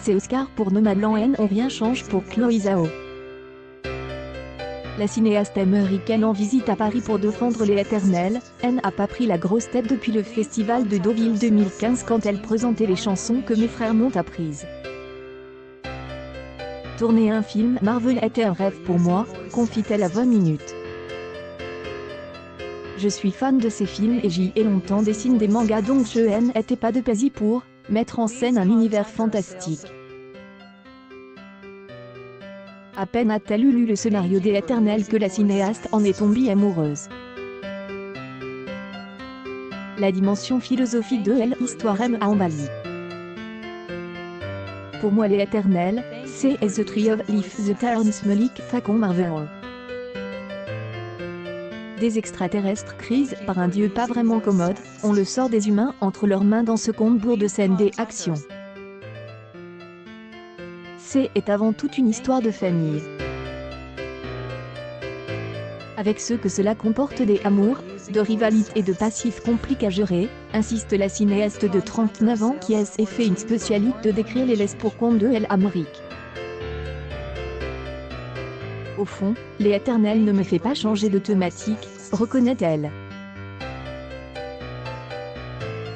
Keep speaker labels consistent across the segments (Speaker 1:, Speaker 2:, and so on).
Speaker 1: ses Oscars pour Nomadland N on rien change pour Chloé Zhao. La cinéaste américaine en visite à Paris pour défendre Les Éternels, N n'a pas pris la grosse tête depuis le festival de Deauville 2015 quand elle présentait les chansons que mes frères m'ont apprises. Tourner un film Marvel était un rêve pour moi, confie-t-elle à 20 minutes. Je suis fan de ces films et j'y ai longtemps dessiné des mangas donc je n'étais pas de pays pour mettre en scène un univers fantastique. À peine a-t-elle lu le scénario des Éternels que la cinéaste en est tombée amoureuse. La dimension philosophique de l'histoire m'a emballé. Pour moi les Éternels, c'est The Tree of Life the Terrence Malick Facon Marvel. Des extraterrestres crises par un dieu pas vraiment commode, on le sort des humains entre leurs mains dans ce conte bourre de scènes des actions. C'est avant tout une histoire de famille. Avec ce que cela comporte des amours, de rivalité et de passifs compliqués à gérer, insiste la cinéaste de 39 ans qui a fait une spécialité de décrire les laisses pour compte de l'Amérique. Au fond, Les Éternels ne me fait pas changer de thématique, reconnaît-elle.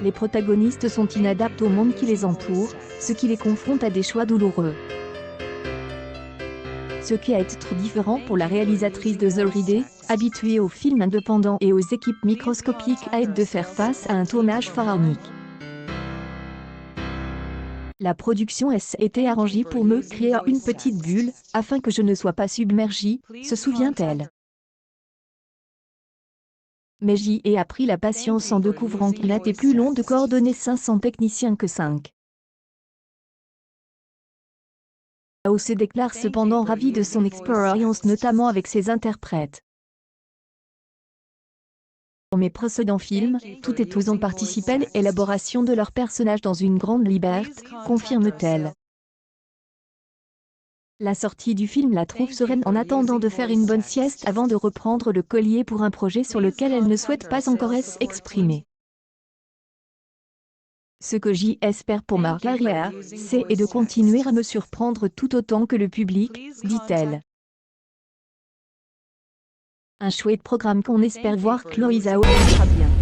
Speaker 1: Les protagonistes sont inadaptés au monde qui les entoure, ce qui les confronte à des choix douloureux. Ce qui a être différent pour la réalisatrice de The Rider, habituée aux films indépendants et aux équipes microscopiques a été de faire face à un tournage pharaonique. La production a été arrangée pour me créer une petite bulle, afin que je ne sois pas submergée, se souvient-elle. Mais j'y ai appris la patience en découvrant qu'il était plus long de coordonner 500 techniciens que 5. Zhao se déclare cependant ravi de son expérience notamment avec ses interprètes. Dans mes précédents films, toutes et tous ont participé à l'élaboration de leurs personnages dans une grande liberté, confirme-t-elle. La sortie du film la trouve sereine en attendant de faire une bonne sieste avant de reprendre le collier pour un projet sur lequel elle ne souhaite pas encore s'exprimer. Ce que j'y espère pour ma carrière, c'est de continuer à me surprendre tout autant que le public, dit-elle. Un chouette programme qu'on espère voir Chloé Zhao bien.